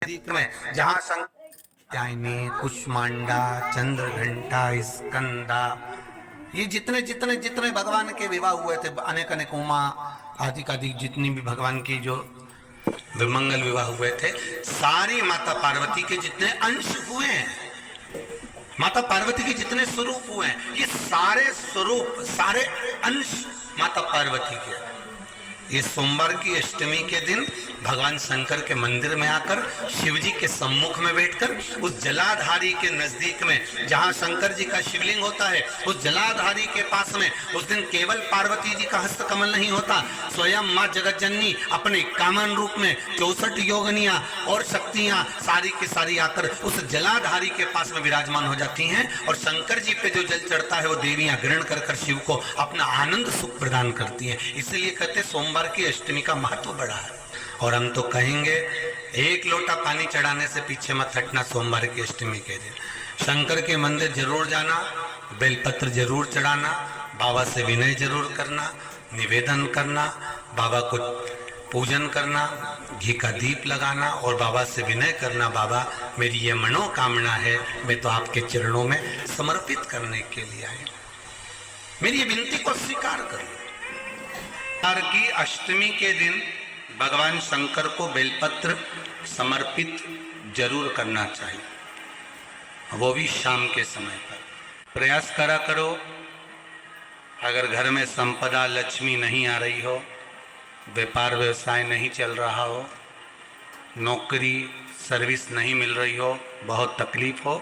में जहाँ संख्याने कुष्मांडा चंद्र घंटा स्कंदा, ये जितने जितने जितने भगवान के विवाह हुए थे, अनेक अनेक उमा आदि आदि जितनी भी भगवान की जो विमंगल विवाह हुए थे, सारी माता पार्वती के जितने अंश हुए हैं, माता पार्वती के जितने स्वरूप हुए हैं, ये सारे स्वरूप सारे अंश माता पार्वती के। ये सोमवार की अष्टमी के दिन भगवान शंकर के मंदिर में आकर शिव जी के सम्मुख में बैठकर उस जलाधारी के नजदीक में जहां शंकर जी का शिवलिंग होता है, उस जलाधारी के पास में उस दिन केवल पार्वती जी का हस्त कमल नहीं होता, स्वयं मां जगत जननी अपने कामन रूप में 64 योगनियां और शक्तियां सारी की सारी आकर उस जलाधारी के पास में विराजमान हो जाती हैं और शंकर जी पे जो जल चढ़ता है वो देवियां ग्रहण कर कर शिव को अपना आनंद सुख प्रदान करती हैं। इसलिए कहते सोमवार की अष्टमी का महत्व बड़ा है। और हम तो कहेंगे एक लोटा पानी चढ़ाने से पीछे मत हटना। सोमवार की अष्टमी के दिन शंकर के मंदिर जरूर जाना, बेलपत्र जरूर चढ़ाना, बाबा से विनय जरूर करना, निवेदन करना, बाबा को पूजन करना, घी का दीप लगाना और बाबा से विनय करना, बाबा मेरी ये मनोकामना है, मैं तो आपके चरणों में समर्पित करने के लिए आया, मेरी ये विनती को स्वीकार करो। की अष्टमी के दिन भगवान शंकर को बेलपत्र समर्पित जरूर करना चाहिए, वो भी शाम के समय पर। प्रयास करा करो, अगर घर में संपदा लक्ष्मी नहीं आ रही हो, व्यापार व्यवसाय नहीं चल रहा हो, नौकरी सर्विस नहीं मिल रही हो, बहुत तकलीफ हो,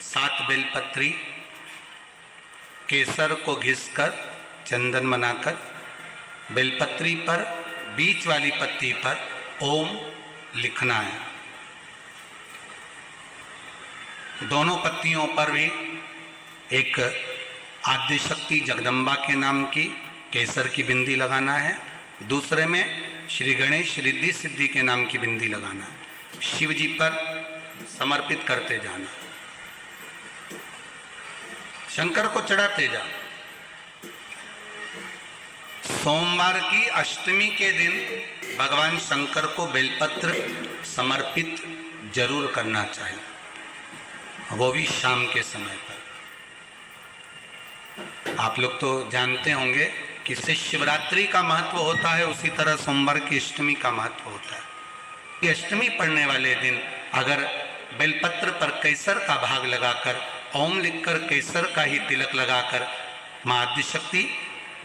7 बेलपत्री केसर को घिसकर चंदन बनाकर बेलपत्री पर बीच वाली पत्ती पर ओम लिखना है। दोनों पत्तियों पर भी एक आद्य शक्ति जगदम्बा के नाम की केसर की बिंदी लगाना है, दूसरे में श्री गणेश रिद्धि सिद्धि के नाम की बिंदी लगाना है। शिव जी पर समर्पित करते जाना, शंकर को चढ़ाते जाओ। सोमवार की अष्टमी के दिन भगवान शंकर को बेलपत्र समर्पित जरूर करना चाहिए, वो भी शाम के समय पर। आप लोग तो जानते होंगे कि शिवरात्रि का महत्व होता है, उसी तरह सोमवार की अष्टमी का महत्व होता है। कि अष्टमी पढ़ने वाले दिन अगर बेलपत्र पर केसर का भाग लगाकर ओम लिखकर केसर का ही तिलक लगाकर मां आदिशक्ति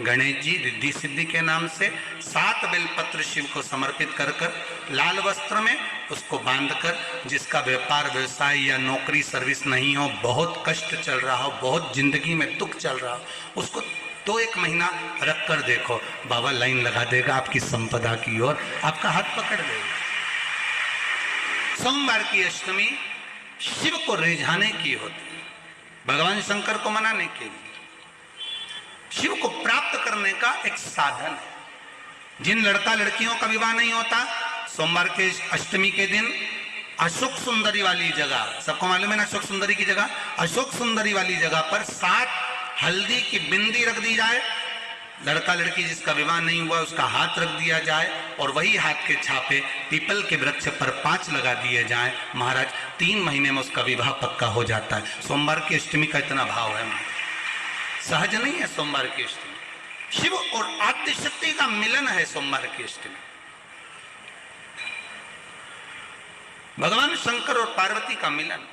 गणेश जी रिद्धि सिद्धि के नाम से 7 बेलपत्र शिव को समर्पित कर कर लाल वस्त्र में उसको बांधकर, जिसका व्यापार व्यवसाय या नौकरी सर्विस नहीं हो, बहुत कष्ट चल रहा हो, बहुत जिंदगी में दुख चल रहा हो, उसको 2-1 महीना रख कर देखो, बाबा लाइन लगा देगा आपकी संपदा की ओर, आपका हाथ पकड़ देगा। सोमवार की अष्टमी शिव को रिझाने की होती है, भगवान शंकर को मनाने के लिए, शिव को प्राप्त करने का एक साधन है। जिन लड़का लड़कियों का विवाह नहीं होता, सोमवार के अष्टमी के दिन अशोक सुंदरी वाली जगह, सबको मालूम है ना अशोक सुंदरी की जगह, अशोक सुंदरी वाली जगह पर 7 हल्दी की बिंदी रख दी जाए, लड़का लड़की जिसका विवाह नहीं हुआ उसका हाथ रख दिया जाए और वही हाथ के छापे पीपल के वृक्ष पर 5 लगा दिए जाए, महाराज 3 महीने में उसका विवाह पक्का हो जाता है। सोमवार की अष्टमी का इतना भाव है, सहज नहीं है सोमवार की अष्टमी। शिव और आद्य शक्ति का मिलन है सोमवार की अष्टमी। भगवान शंकर और पार्वती का मिलन।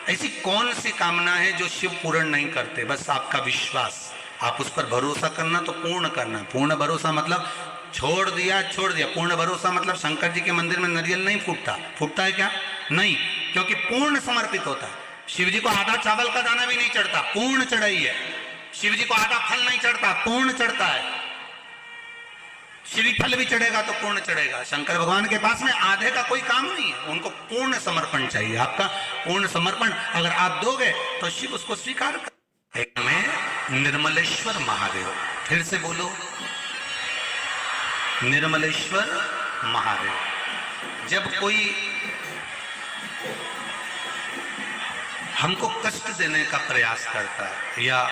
ऐसी कौन सी कामना है जो शिव पूर्ण नहीं करते? बस आपका विश्वास, आप उस पर भरोसा करना तो पूर्ण करना। पूर्ण भरोसा मतलब छोड़ दिया छोड़ दिया, पूर्ण भरोसा मतलब शंकर जी के मंदिर में नारियल नहीं फूटता, फूटता है क्या? नहीं, क्योंकि पूर्ण समर्पित होता है। शिव जी को आधा चावल का दाना भी नहीं चढ़ता, पूर्ण चढ़ाई है। शिव जी को आधा फल नहीं चढ़ता, पूर्ण चढ़ता है। शिव फल भी चढ़ेगा तो पूर्ण चढ़ेगा। शंकर भगवान के पास में आधे का कोई काम नहीं है, उनको पूर्ण समर्पण चाहिए। आपका पूर्ण समर्पण अगर आप दोगे तो शिव उसको स्वीकार कर। एक में निर्मलेश्वर महादेव, फिर से बोलो निर्मलेश्वर महादेव। जब कोई हमको कष्ट देने का प्रयास करता है या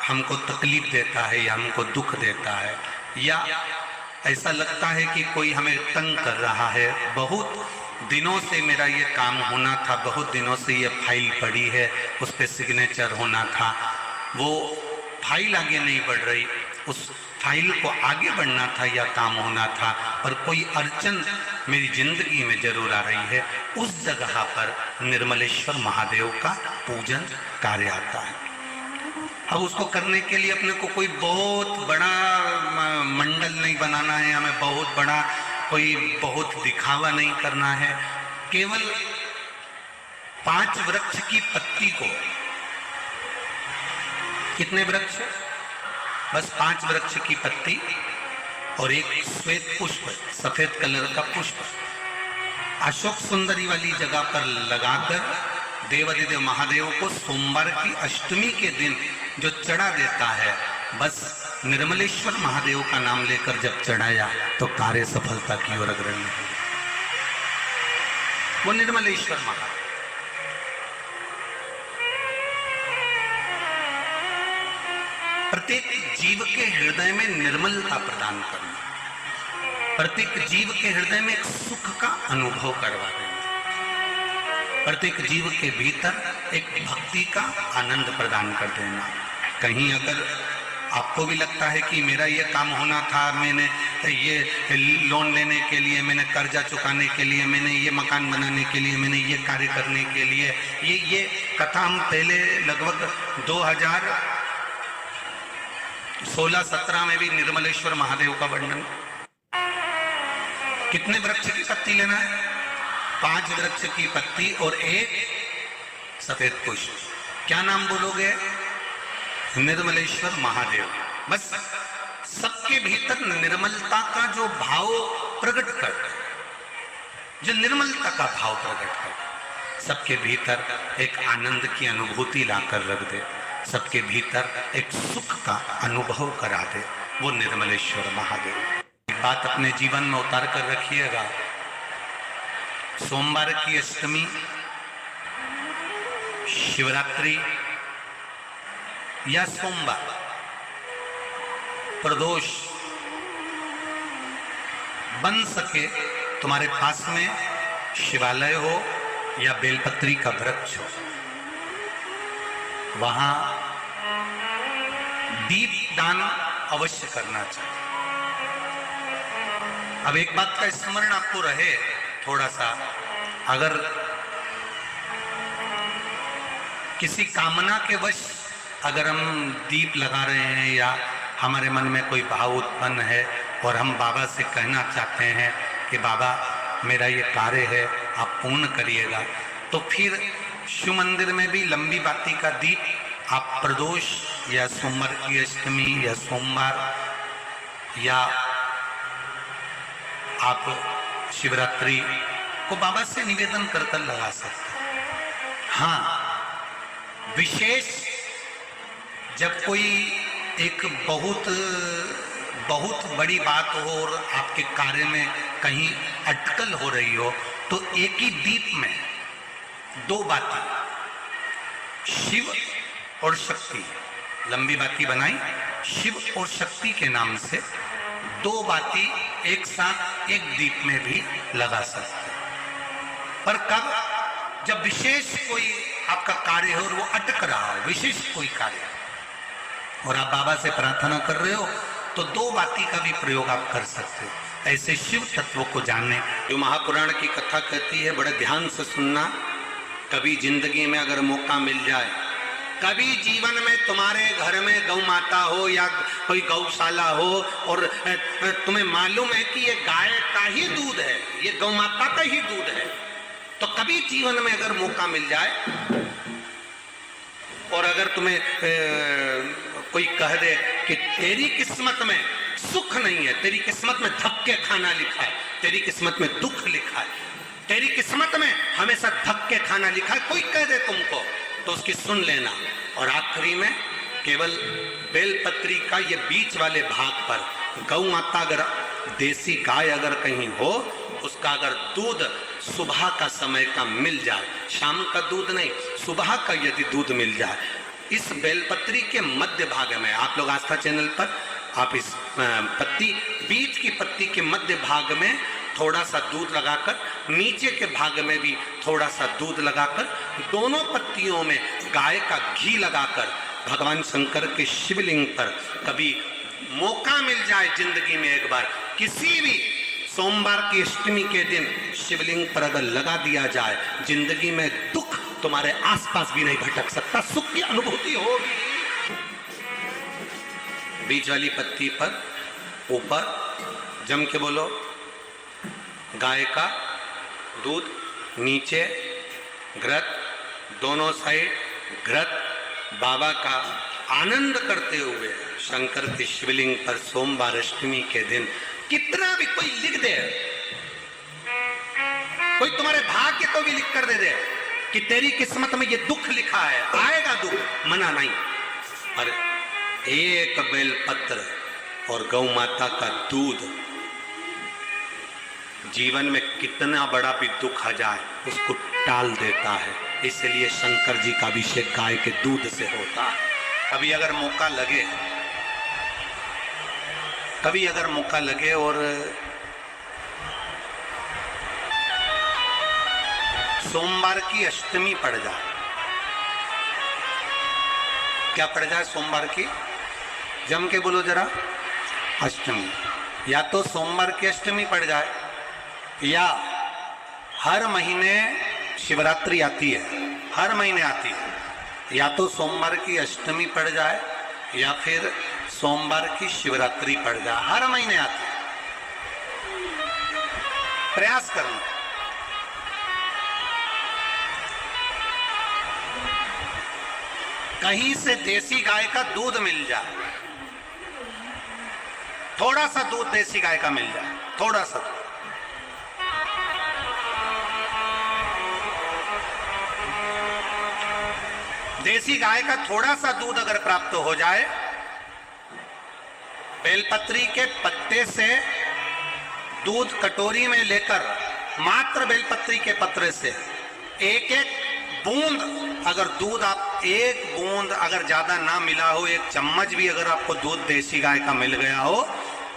हमको तकलीफ देता है या हमको दुख देता है या ऐसा लगता है कि कोई हमें तंग कर रहा है। बहुत दिनों से मेरा ये काम होना था, बहुत दिनों से ये फाइल पड़ी है, उस पर सिग्नेचर होना था, वो फाइल आगे नहीं बढ़ रही, उस फाइल को आगे बढ़ना था या काम होना था, पर कोई अड़चन मेरी जिंदगी में जरूर आ रही है। उस जगह पर निर्मलेश्वर महादेव का पूजन कार्य आता है। अब उसको करने के लिए अपने को कोई बहुत बड़ा मंडल नहीं बनाना है, हमें बहुत बड़ा कोई बहुत दिखावा नहीं करना है। केवल 5 वृक्ष की पत्ती को, कितने वृक्ष? बस 5 वृक्ष की पत्ती और एक श्वेत पुष्प, सफेद कलर का पुष्प अशोक सुंदरी वाली जगह पर लगाकर देवाधिदेव महादेव को सोमवार की अष्टमी के दिन जो चढ़ा देता है, बस निर्मलेश्वर महादेव का नाम लेकर जब चढ़ाया तो कार्य सफलता की ओर अग्रणी है। वो निर्मलेश्वर महादेव। प्रत्येक जीव के हृदय में निर्मलता प्रदान करना, प्रत्येक जीव के हृदय में एक सुख का अनुभव करवा देना, प्रत्येक जीव के भीतर एक भक्ति का आनंद प्रदान कर देना। कहीं अगर आपको भी लगता है कि मेरा ये काम होना था, मैंने ये लोन लेने के लिए, मैंने कर्जा चुकाने के लिए, मैंने ये मकान बनाने के लिए, मैंने ये कार्य करने के लिए, ये कथा हम पहले लगभग 2016-17 में भी निर्मलेश्वर महादेव का वर्णन। कितने वृक्ष की पत्ती लेना है? 5 वृक्ष की पत्ती और एक सफेद पुष्प। क्या नाम बोलोगे? निर्मलेश्वर महादेव। बस सबके भीतर निर्मलता का जो भाव प्रकट कर, जो निर्मलता का भाव प्रकट कर, सबके भीतर एक आनंद की अनुभूति लाकर रख दे, सबके भीतर एक सुख का अनुभव करा दे, वो निर्मलेश्वर महादेव। बात अपने जीवन में उतार कर रखिएगा। सोमवार की अष्टमी, शिवरात्रि या सोमवार, प्रदोष, बन सके तुम्हारे पास में शिवालय हो या बेलपत्री का वृक्ष हो, वहां दीप दान अवश्य करना चाहिए। अब एक बात का स्मरण आपको रहे थोड़ा सा, अगर किसी कामना के वश अगर हम दीप लगा रहे हैं या हमारे मन में कोई भाव उत्पन्न है और हम बाबा से कहना चाहते हैं कि बाबा मेरा ये कार्य है आप पूर्ण करिएगा, तो फिर शिव मंदिर में भी लंबी बाती का दीप आप प्रदोष या सोमवार की अष्टमी या सोमवार या आप शिवरात्रि को बाबा से निवेदन कर लगा सकते हैं। हाँ, विशेष जब कोई एक बहुत बड़ी बात हो और आपके कार्य में कहीं अटकल हो रही हो, तो एक ही दीप में 2 बाती, शिव और शक्ति, लंबी बाती बनाई, शिव और शक्ति के नाम से 2 बाती एक साथ एक दीप में भी लगा सकते हैं। पर कब? जब विशेष कोई आपका कार्य हो और वो अटक रहा हो, विशेष कोई कार्य, और आप बाबा से प्रार्थना कर रहे हो, तो 2 बाती का भी प्रयोग आप कर सकते हो। ऐसे शिव तत्व को जानने, जो महापुराण की कथा कहती है, बड़े ध्यान से सुनना। कभी जिंदगी में अगर मौका मिल जाए, कभी जीवन में तुम्हारे घर में गौ माता हो या कोई गौशाला हो और तुम्हें मालूम है कि ये गाय का ही दूध है, ये गौ माता का ही दूध है, तो कभी जीवन में अगर मौका मिल जाए और अगर तुम्हें कोई कह दे कि तेरी किस्मत में सुख नहीं है, तेरी किस्मत में धक्के खाना लिखा है, तेरी किस्मत में दुख लिखा है, तेरी किस्मत में हमेशा धक्के खाना लिखा है, कोई कह दे तुमको, तो उसकी सुन लेना। और आखिरी में केवल बेलपत्री का ये बीच वाले भाग पर गौ माता, अगर देसी गाय अगर कहीं हो, उसका अगर दूध सुबह का समय का मिल जाए, शाम का दूध नहीं, सुबह का यदि दूध मिल जाए, इस बेलपत्री के मध्य भाग में, आप लोग आस्था चैनल पर आप इस पत्ती, बीच की पत्ती के मध्य भाग में थोड़ा सा दूध लगाकर, नीचे के भाग में भी थोड़ा सा दूध लगाकर, दोनों पत्तियों में गाय का घी लगाकर भगवान शंकर के शिवलिंग पर कभी मौका मिल जाए जिंदगी में एक बार, किसी भी सोमवार की अष्टमी के दिन शिवलिंग पर अगर लगा दिया जाए, जिंदगी में दुख तुम्हारे आसपास भी नहीं भटक सकता, सुख की अनुभूति होगी। बीच वाली पत्ती पर ऊपर जम के बोलो गाय का दूध, नीचे घृत, दोनों साइड घृत, बाबा का आनंद करते हुए शंकर के शिवलिंग पर सोमवार अष्टमी के दिन कितना भी कोई लिख दे, कोई तुम्हारे भाग्य को भी लिख कर दे दे कि तेरी किस्मत में ये दुख लिखा है, आएगा दुख, मना नहीं, पर एक बेलपत्र और गौ माता का दूध जीवन में कितना बड़ा भी दुख आ जाए उसको टाल देता है। इसलिए शंकर जी का अभिषेक गाय के दूध से होता है। कभी अगर मौका लगे, कभी अगर मौका लगे और सोमवार की अष्टमी पड़ जाए, क्या पड़ जाए सोमवार की, जम के बोलो जरा, अष्टमी, या तो सोमवार की अष्टमी पड़ जाए, या हर महीने शिवरात्रि आती है, हर महीने आती है, या तो सोमवार की अष्टमी पड़ जाए या फिर सोमवार की शिवरात्रि पड़ जाए, हर महीने आती है। प्रयास करना। कहीं से देसी गाय का दूध मिल जाए, थोड़ा सा दूध देसी गाय का मिल जाए, थोड़ा सा दूध, देसी गाय का थोड़ा सा दूध अगर प्राप्त हो जाए, बेलपत्री के पत्ते से दूध कटोरी में लेकर, मात्र बेलपत्री के पत्रे से एक एक बूंद अगर दूध, आप एक बूंद अगर ज्यादा ना मिला हो, एक चम्मच भी अगर आपको दूध देसी गाय का मिल गया हो,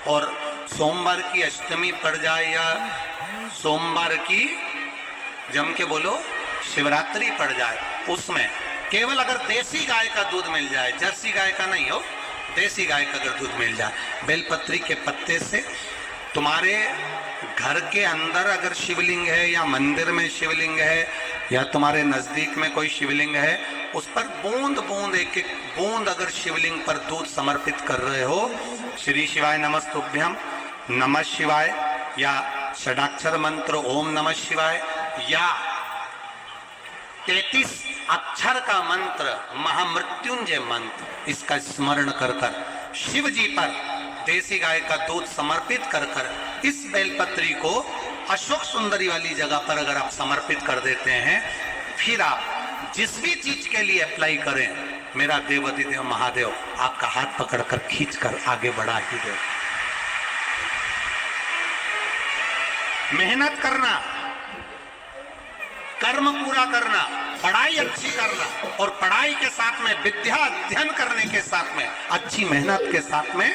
और सोमवार की अष्टमी पड़ जाए या सोमवार की, जम के बोलो, शिवरात्रि पड़ जाए, उसमें केवल अगर देसी गाय का दूध मिल जाए, जर्सी गाय का नहीं हो, देसी गाय का अगर दूध मिल जाए, बेलपत्री के पत्ते से, तुम्हारे घर के अंदर अगर शिवलिंग है या मंदिर में शिवलिंग है या तुम्हारे नजदीक में कोई शिवलिंग है, उस पर बूंद बूंद, एक एक बूंद अगर शिवलिंग पर दूध समर्पित कर रहे हो, श्री शिवाय नमस्तुभ्यम, नमः शिवाय, या षडाक्षर मंत्र ओम नमः शिवाय, या 33 अक्षर का मंत्र महामृत्युंजय मंत्र, इसका स्मरण कर कर शिव जी पर देसी गाय का दूध समर्पित कर कर इस बेलपत्री को अशोक सुंदरी वाली जगह पर अगर आप समर्पित कर देते हैं, फिर आप जिस भी चीज के लिए अप्लाई करें, मेरा देवाधिदेव महादेव आपका हाथ पकड़कर खींचकर आगे बढ़ा ही दे। मेहनत करना, कर्म पूरा करना, पढ़ाई अच्छी करना, और पढ़ाई के साथ में विद्या अध्ययन करने के साथ में अच्छी मेहनत के साथ में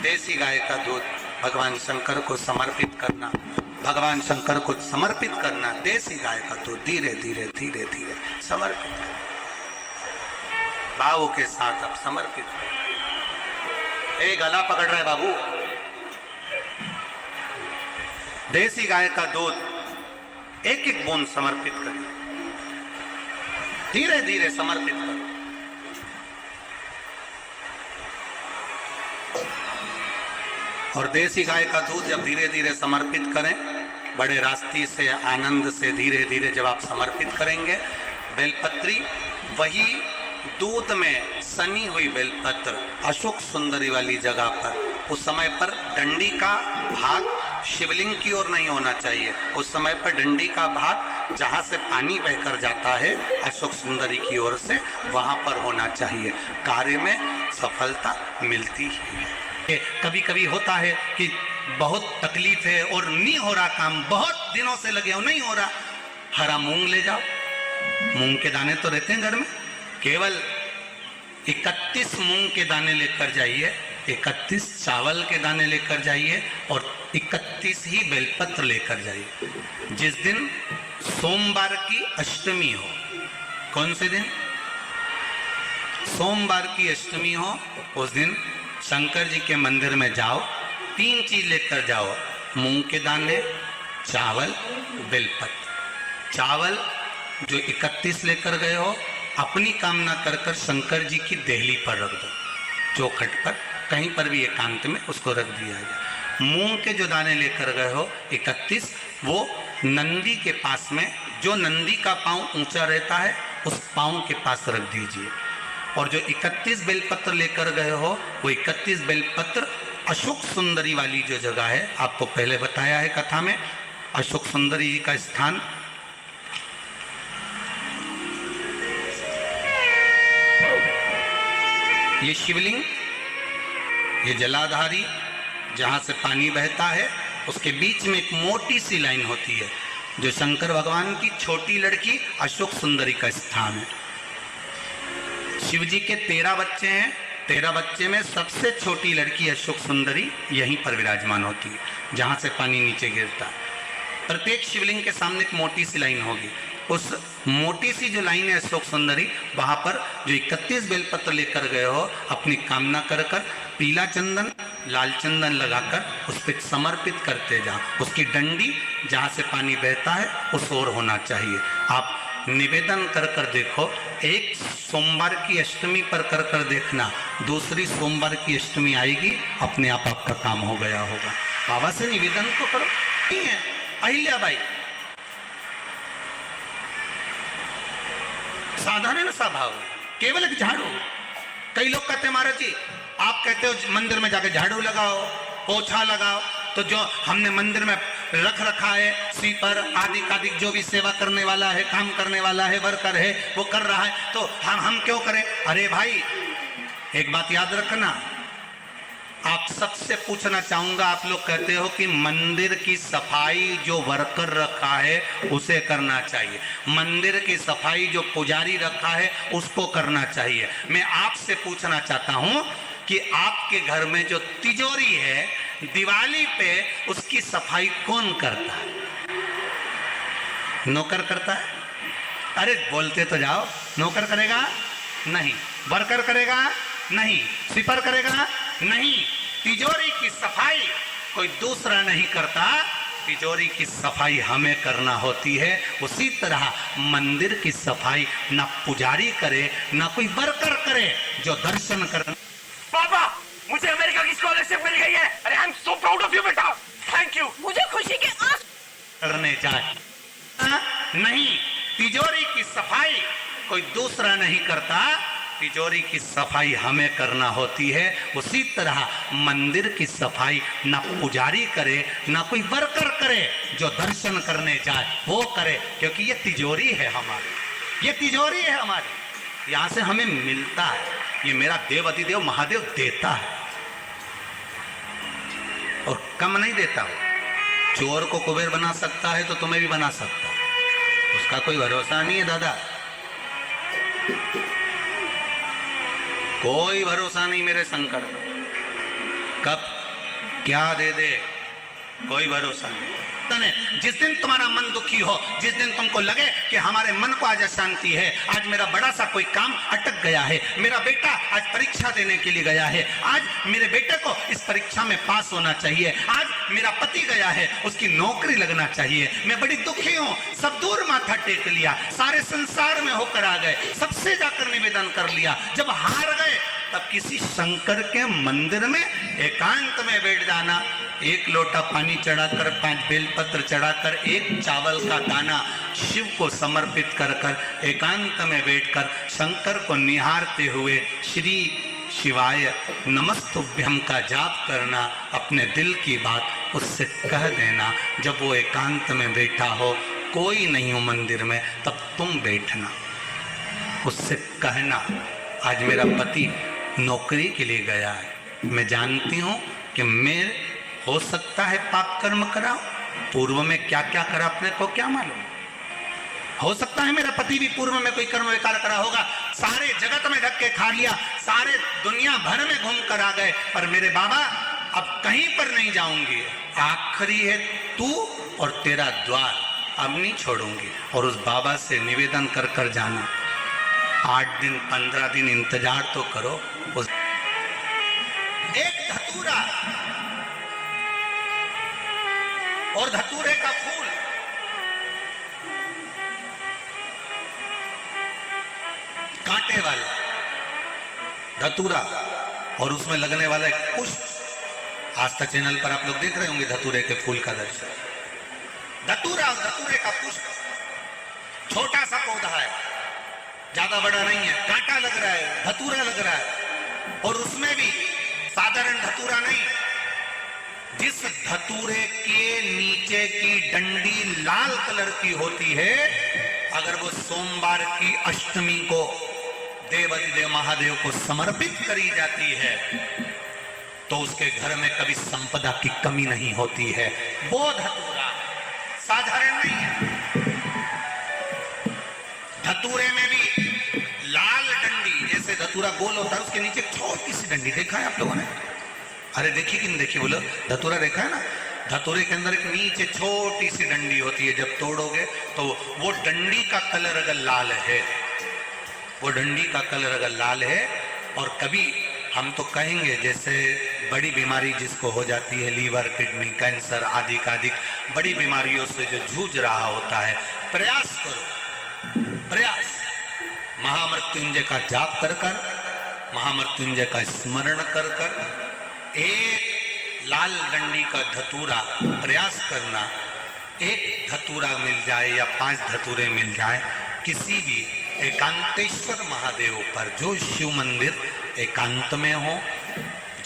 देसी गाय का दूध भगवान शंकर को समर्पित करना, भगवान शंकर को समर्पित करना, देसी गाय का दूध धीरे धीरे धीरे धीरे समर्पित करना, भाव के साथ आप समर्पित करें। एक गला पकड़ रहे बाबू, देसी गाय का दूध एक एक बूंद समर्पित करें, धीरे धीरे समर्पित करो। और देसी गाय का दूध जब धीरे धीरे समर्पित करें, बड़े रास्ते से, आनंद से धीरे धीरे जब आप समर्पित करेंगे, बेलपत्री वही दूध में सनी हुई बेलपत्र अशोक सुंदरी वाली जगह पर, उस समय पर डंडी का भाग शिवलिंग की ओर नहीं होना चाहिए, उस समय पर डंडी का भाग जहाँ से पानी बहकर जाता है अशोक सुंदरी की ओर से, वहाँ पर होना चाहिए। कार्य में सफलता मिलती ही है। कभी कभी होता है कि बहुत तकलीफ है और नहीं हो रहा काम, बहुत दिनों से लगे हो, नहीं हो रहा, हरा मूंग ले जाओ, मूंग के दाने तो रहते हैं घर में, केवल 31 मूंग के दाने लेकर जाइए, 31 चावल के दाने लेकर जाइए और 31 ही बेलपत्र लेकर जाइए। जिस दिन सोमवार की अष्टमी हो, कौन से दिन? सोमवार की अष्टमी हो, उस दिन शंकर जी के मंदिर में जाओ, 3 चीज लेकर जाओ, मूंग के दाने, चावल, बेलपत्र। चावल जो 31 लेकर गए हो, अपनी कामना कर कर शंकर जी की देहली पर रख दो, चौखट पर, कहीं पर भी एकांत में उसको रख दिया जाए। मूंग के जो दाने लेकर गए हो 31, वो नंदी के पास में, जो नंदी का पांव ऊंचा रहता है उस पांव के पास रख दीजिए। और जो 31 बेलपत्र लेकर गए हो, वो 31 बेलपत्र अशोक सुंदरी वाली जो जगह है, आपको पहले बताया है कथा में, अशोक सुंदरी जी का स्थान ये शिवलिंग, ये जलाधारी जहाँ से पानी बहता है, उसके बीच में एक मोटी सी लाइन होती है जो शंकर भगवान की छोटी लड़की अशोक सुंदरी का स्थान है। शिव जी के 13 बच्चे हैं, 13 बच्चे में सबसे छोटी लड़की अशोक सुंदरी यहीं पर विराजमान होती है जहाँ से पानी नीचे गिरता है। प्रत्येक शिवलिंग के सामने एक मोटी सी लाइन होगी, उस मोटी सी जो लाइन है अशोक सुंदरी, वहां पर जो 31 बेलपत्र लेकर गए हो, अपनी कामना कर कर पीला चंदन, लाल चंदन लगाकर उस पर समर्पित करते जाओ। उसकी डंडी जहाँ से पानी बहता है उस ओर होना चाहिए। आप निवेदन कर कर देखो, एक सोमवार की अष्टमी पर कर कर देखना, दूसरी सोमवार की अष्टमी आएगी, अपने आप आपका काम हो गया होगा। बाबा से निवेदन तो करो। नहीं है अहिल्याबाई, साधारण सा भाव, केवल एक झाड़ू। कई लोग कहते हैं महाराज जी, आप कहते हो मंदिर में जाके झाड़ू लगाओ, पोछा लगाओ, तो जो हमने मंदिर में रख रखा है स्वीपर आदि आदि, जो भी सेवा करने वाला है, काम करने वाला है, वर्कर है, वो कर रहा है, तो हम क्यों करें? अरे भाई, एक बात याद रखना, आप सबसे पूछना चाहूंगा, आप लोग कहते हो कि मंदिर की सफाई जो वर्कर रखा है उसे करना चाहिए, मंदिर की सफाई जो पुजारी रखा है उसको करना चाहिए। मैं आपसे पूछना चाहता हूं कि आपके घर में जो तिजोरी है, दिवाली पे उसकी सफाई कौन करता है? नौकर करता है? अरे बोलते तो जाओ। नौकर करेगा? नहीं। वर्कर करेगा? नहीं। स्वीपर करेगा? नहीं। तिजोरी की सफाई कोई दूसरा नहीं करता, तिजोरी की सफाई हमें करना होती है। उसी तरह मंदिर की सफाई ना पुजारी करे ना कोई वर्कर करे, जो दर्शन कर। पापा, मुझे अमेरिका की स्कॉलरशिप मिल गई है। अरे I am so proud of you बेटा, थैंक यू। मुझे खुशी के आंसू करने जाए नहीं, तिजोरी की सफाई कोई दूसरा नहीं करता, तिजोरी की सफाई हमें करना होती है। उसी तरह मंदिर की सफाई ना पुजारी करे ना कोई वर्कर करे, जो दर्शन करने जाए वो करे, क्योंकि ये तिजोरी है हमारी, ये तिजोरी है हमारी, यहाँ से हमें मिलता है, ये मेरा देव अधिदेव महादेव देता है और कम नहीं देता। वो चोर को कुबेर बना सकता है तो तुम्हें भी बना सकता है, उसका कोई भरोसा नहीं है दादा, कोई भरोसा नहीं मेरे शंकर, कब क्या दे दे कोई भरोसा नहीं। जिस दिन तुम्हारा मन दुखी हो, जिस दिन तुमको लगे कि हमारे मन को आज अशांति है, आज मेरा बड़ा सा कोई काम अटक गया है, मेरा बेटा आज परीक्षा देने के लिए गया है, आज मेरे बेटे को इस परीक्षा में पास होना चाहिए, आज मेरा पति गया है उसकी नौकरी लगना चाहिए, मैं बड़ी दुखी हूँ, सब दूर माथा टेक लिया, सारे संसार में होकर आ गए, सबसे जाकर निवेदन कर लिया, जब हार गए तब किसी शंकर के मंदिर में एकांत में बैठ जाना, एक लोटा पानी चढ़ाकर, 5 बेलपत्र चढ़ाकर, एक चावल का दाना शिव को समर्पित कर कर एकांत में बैठकर शंकर को निहारते हुए श्री शिवाय नमस्तुभ्यम का जाप करना, अपने दिल की बात उससे कह देना। जब वो एकांत में बैठा हो, कोई नहीं हो मंदिर में, तब तुम बैठना, उससे कहना आज मेरा पति नौकरी के लिए गया है, मैं जानती हूँ कि मैं हो सकता है पाप कर्म कराओ, पूर्व में क्या क्या करा अपने को क्या मालूम, हो सकता है मेरा पति भी पूर्व में कोई कर्म विकार करा होगा, सारे जगत में धक्के खा लिया, सारे दुनिया भर में घूम कर आ गए, पर मेरे बाबा अब कहीं पर नहीं जाऊंगी, आखिरी है तू और तेरा द्वार, अब नहीं छोड़ूंगी। और उस बाबा से निवेदन कर कर जाना, 8 दिन 15 दिन इंतजार तो करो। उस एक धतूरा और धतूरे का फूल, कांटे वाला धतूरा और उसमें लगने वाला एक पुष्प, आस्था चैनल पर आप लोग देख रहे होंगे धतूरे के फूल का दर्शन। धतूरा और धतूरे का पुष्प, छोटा सा पौधा है, ज्यादा बड़ा नहीं है, कांटा लग रहा है, धतूरा लग रहा है, और उसमें भी साधारण धतूरा नहीं, जिस धतूरे के नीचे की डंडी लाल कलर की होती है, अगर वो सोमवार की अष्टमी को देवाधिदेव महादेव को समर्पित करी जाती है तो उसके घर में कभी संपदा की कमी नहीं होती है। वो धतूरा साधारण नहीं है। धतूरे में भी लाल डंडी, जैसे धतूरा गोल होता है उसके नीचे छोटी सी डंडी, देखा है आप लोगों ने? अरे देखी कि नहीं देखी बोलो? धतूरा देखा है ना? धतूरे के अंदर एक नीचे छोटी सी डंडी होती है, जब तोड़ोगे तो वो डंडी का कलर अगर लाल है, वो डंडी का कलर अगर लाल है, और कभी हम तो कहेंगे जैसे बड़ी बीमारी जिसको हो जाती है, लीवर किडनी कैंसर आदि का अधिक बड़ी बीमारियों से जो जूझ रहा होता है, प्रयास करो, प्रयास महामृत्युंजय का जाप कर कर, महामृत्युंजय का स्मरण कर कर, एक लाल डंडी का धतूरा प्रयास करना, एक धतूरा मिल जाए या 5 धतूरे मिल जाए किसी भी एकांतेश्वर महादेव पर, जो शिव मंदिर एकांत में हो,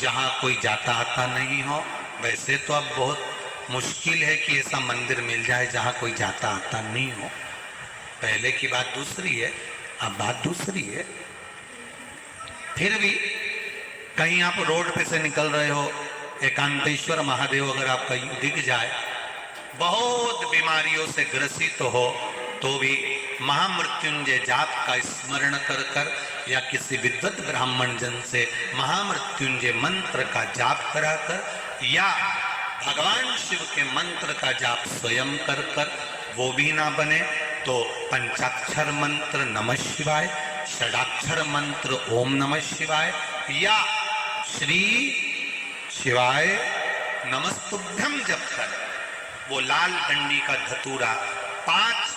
जहाँ कोई जाता आता नहीं हो। वैसे तो अब बहुत मुश्किल है कि ऐसा मंदिर मिल जाए जहाँ कोई जाता आता नहीं हो, पहले की बात दूसरी है, अब बात दूसरी है। फिर भी कहीं आप रोड पे से निकल रहे हो, एकांतेश्वर महादेव अगर आपका दिख जाए, बहुत बीमारियों से ग्रसित हो, तो भी महामृत्युंजय जाप का स्मरण कर कर या किसी विद्वत ब्राह्मण जन से महामृत्युंजय मंत्र का जाप करा कर, या भगवान शिव के मंत्र का जाप स्वयं कर कर, वो भी ना बने तो पंचाक्षर मंत्र नमः शिवाय, षडाक्षर मंत्र ओम नमः शिवाय, या श्री शिवाय नमस्तुभ्यम जप कर वो लाल डंडी का धतूरा 5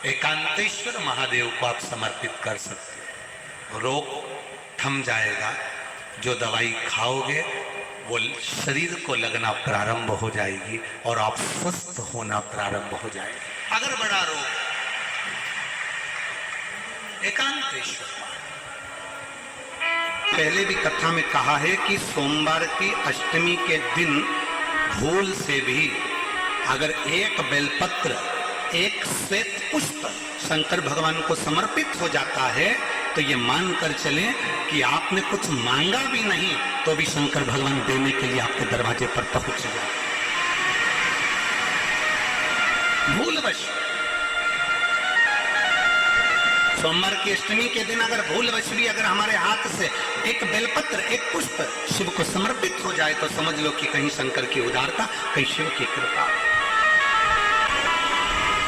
एकांतेश्वर महादेव को आप समर्पित कर सकते हो। रोग थम जाएगा, जो दवाई खाओगे वो शरीर को लगना प्रारंभ हो जाएगी और आप स्वस्थ होना प्रारंभ हो जाएगा। अगर बड़ा रोग, एकांतेश्वर पहले भी कथा में कहा है कि सोमवार की अष्टमी के दिन भूल से भी अगर एक बेलपत्र, एक श्वेत पुष्प शंकर भगवान को समर्पित हो जाता है तो ये मानकर चलें कि आपने कुछ मांगा भी नहीं तो भी शंकर भगवान देने के लिए आपके दरवाजे पर पहुंच जाए। भूलवश सोमवार की अष्टमी के दिन अगर भूलवश भी अगर हमारे हाथ से एक बेलपत्र, एक पुष्प शिव को समर्पित हो जाए तो समझ लो कि कहीं शंकर की उदारता, कहीं शिव की कृपा।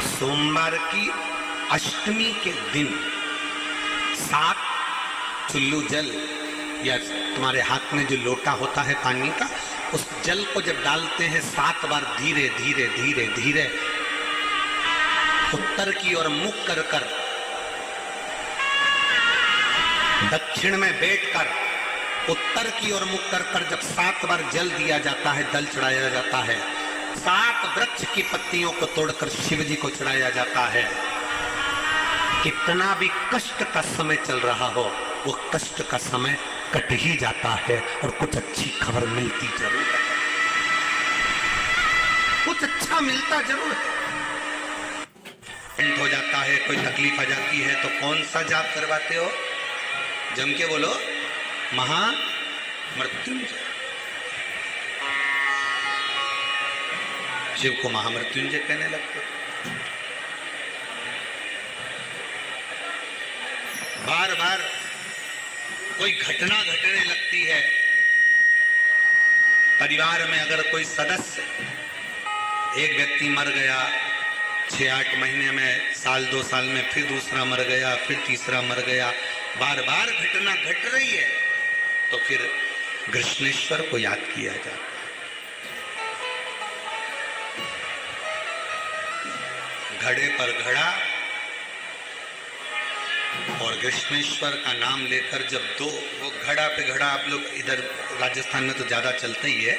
सोमवार की अष्टमी के दिन 7 चुल्लू जल या तुम्हारे हाथ में जो लोटा होता है पानी का, उस जल को जब डालते हैं 7 बार धीरे धीरे धीरे धीरे उत्तर की ओर मुख कर कर, दक्षिण में बैठकर उत्तर की ओर मुख कर कर जब 7 बार जल दिया जाता है, दल चढ़ाया जाता है, 7 वृक्ष की पत्तियों को तोड़कर शिव जी को चढ़ाया जाता है। कितना भी कष्ट का समय चल रहा हो, वो कष्ट का समय कट ही जाता है और कुछ अच्छी खबर मिलती जरूर है, कुछ अच्छा मिलता जरूर है। हो जाता है, कोई तकलीफ आ जाती है तो कौन सा जाप करवाते हो? जम के बोलो, महामृत्युंजय। शिव को महामृत्युंजय कहने लगते। बार बार कोई घटना घटने लगती है। परिवार में अगर कोई सदस्य, एक व्यक्ति मर गया, 6-8 महीने में, साल 2 साल में फिर दूसरा मर गया, फिर तीसरा मर गया, बार बार घटना घट रही है, तो फिर कृष्णेश्वर को याद किया जाता है। घड़े पर घड़ा और कृष्णेश्वर का नाम लेकर जब दो, वो घड़ा पे घड़ा, आप लोग इधर राजस्थान में तो ज्यादा चलता ही है,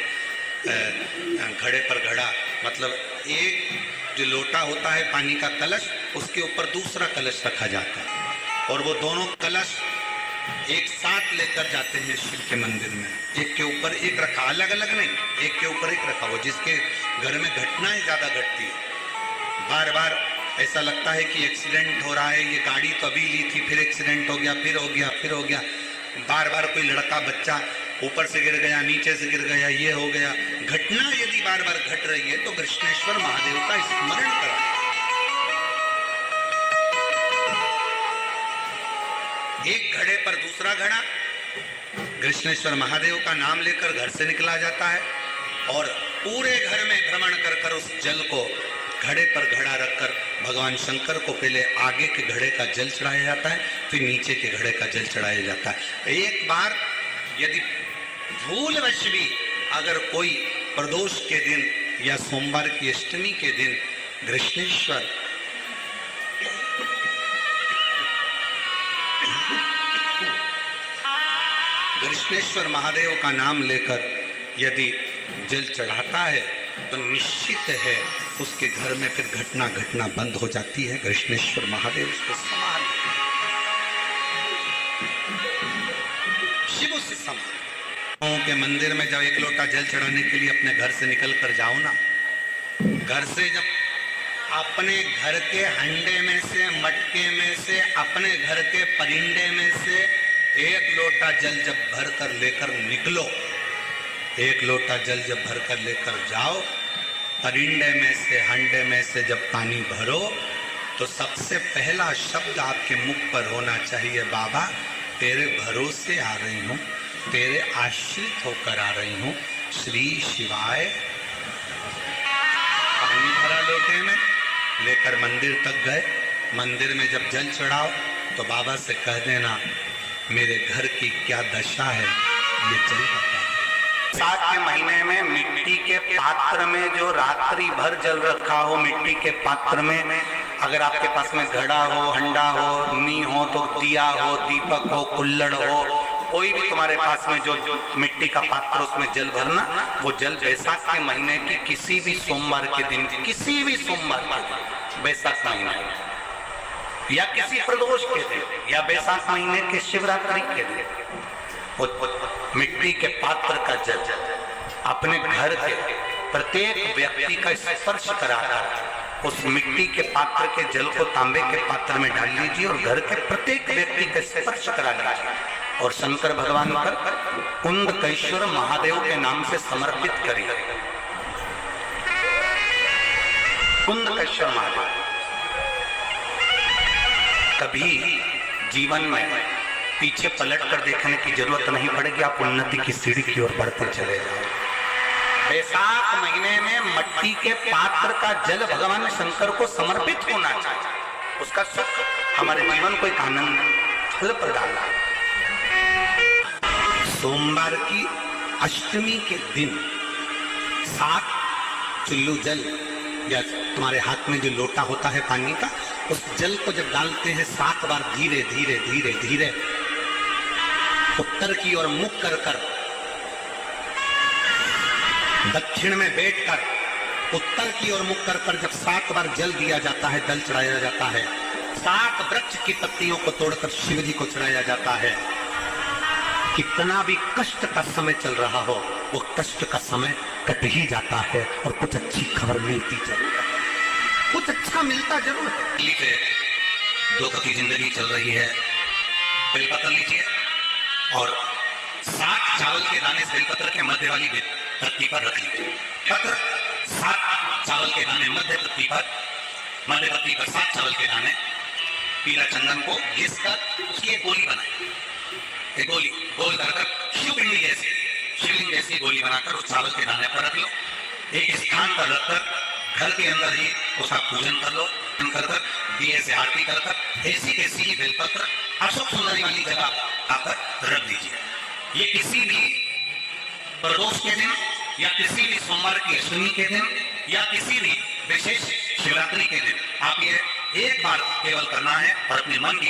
घड़े पर घड़ा मतलब एक जो लोटा होता है पानी का कलश, उसके ऊपर दूसरा कलश रखा जाता है और वो दोनों कलश एक साथ लेकर जाते हैं शिव के मंदिर में। एक के ऊपर एक रखा, अलग अलग नहीं, एक के ऊपर एक रखा, वो जिसके घर में घटनाएं ज्यादा घटती है, बार बार ऐसा लगता है कि एक्सीडेंट हो रहा है, ये गाड़ी तो अभी ली थी, फिर एक्सीडेंट हो गया, फिर हो गया, फिर हो गया, बार बार कोई लड़का बच्चा ऊपर से गिर गया, नीचे से गिर गया, ये हो गया। घटना यदि बार बार घट रही है तो कृष्णेश्वर महादेव का स्मरण करा। एक घड़े पर दूसरा घड़ा, कृष्णेश्वर महादेव का नाम लेकर घर से निकला जाता है और पूरे घर में भ्रमण कर कर उस जल को घड़े पर घड़ा रखकर भगवान शंकर को पहले आगे के घड़े का जल चढ़ाया जाता है, फिर नीचे के घड़े का जल चढ़ाया जाता है। एक बार यदि भूलवश भी अगर कोई प्रदोष के दिन या सोमवार की अष्टमी के दिन कृष्णेश्वर महादेव का नाम लेकर यदि जल चढ़ाता है तो निश्चित है उसके घर में फिर घटना बंद हो जाती है। कृष्णेश्वर महादेव उसको संभाल, शिव से संभाल के मंदिर में जब एक लोटा जल चढ़ाने के लिए अपने घर से निकल कर जाओ ना, घर से जब अपने घर के हंडे में से, मटके में से, अपने घर के परिंदे में से एक लोटा जल जब भर कर लेकर निकलो, एक लोटा जल जब भर कर लेकर जाओ, परिंदे में से, हंडे में से जब पानी भरो तो सबसे पहला शब्द आपके मुख पर होना चाहिए, बाबा तेरे भरोसे आ रही हूँ, तेरे आश्रित होकर आ रही हूँ, श्री शिवाय। पानी भरा लोटे में लेकर मंदिर तक गए, मंदिर में जब जल चढ़ाओ तो बाबा से कह देना मेरे घर की क्या दशा है, ये जल बता। साथ के महीने में मिट्टी के पात्र में जो रात्रि भर जल रखा हो, मिट्टी के पात्र में, अगर आपके पास में घड़ा हो, हंडा हो, नी हो, तो दिया हो, दीपक हो, कुल्हड़ हो, कोई भी तुम्हारे पास में जो मिट्टी का पात्र, उसमें जल भरना। वो जल बैसाख के महीने की किसी भी सोमवार के दिन, किसी भी सोमवार के दिन, बैसाख महीने या किसी प्रदोष के दिन या बैसाख महीने के शिवरात्रि के दिन, मिट्टी के पात्र का जल अपने घर के प्रत्येक व्यक्ति का स्पर्श कराकर उस मिट्टी के पात्र के जल को तांबे के पात्र में डाल लीजिए और घर के प्रत्येक व्यक्ति का स्पर्श करा लीजिए और शंकर भगवान पर कुंदकेश्वर महादेव के नाम से समर्पित करिए। कुंदकेश्वर महादेव, कभी जीवन में पीछे पलट कर देखने की जरूरत नहीं पड़ेगी, आप उन्नति की सीढ़ी की ओर बढ़ते चले जाओ। बैसाख महीने में मट्टी के पात्र का जल भगवान शंकर को समर्पित होना चाहिए, उसका सुख हमारे जीवन को एक आनंद फल प्रदान। सोमवार की अष्टमी के दिन 7 चुल्लू जल या तुम्हारे हाथ में जो लोटा होता है पानी का, उस जल को जब डालते हैं 7 बार धीरे धीरे धीरे धीरे उत्तर की ओर मुख कर कर, दक्षिण में बैठकर उत्तर की ओर मुख कर कर जब 7 बार जल दिया जाता है, जल चढ़ाया जाता है, 7 वृक्ष की पत्तियों को तोड़कर शिव जी को चढ़ाया जाता है। कितना भी कष्ट का समय चल रहा हो, वो कष्ट का समय कट ही जाता है और कुछ अच्छी खबर मिलती जरूर है, कुछ अच्छा मिलता जरूर है। दुख की जिंदगी चल रही है, बेलपत्र लीजिए और 7 चावल के दाने बेलपत्र के मध्य वाली पत्ती पर रख लीजिए। पत्र 7 चावल के दाने मध्य पत्ती पर, मध्य पत्ती पर 7 चावल के दाने, पीला चंदन को घिस कर उसकी एक गोली बनाई, एक गोली गोल कर शिवपिंडी जैसी, शिवलिंग जैसी गोली बनाकर उस चावल के दाने पर रख लो, एक स्थान पर रखकर घर के अंदर ही उसका पूजन कर लो, कर दिए से आरती कर ऐसी कैसी बेलपत्र अशोक सुंदरी वाली जगह आकर रख दीजिए। ये किसी भी प्रदोष के दिन या किसी भी सोमवार की अष्टमी के दिन या किसी भी विशेष शिवरात्रि के दिन आप ये एक बार केवल करना है और अपने मन की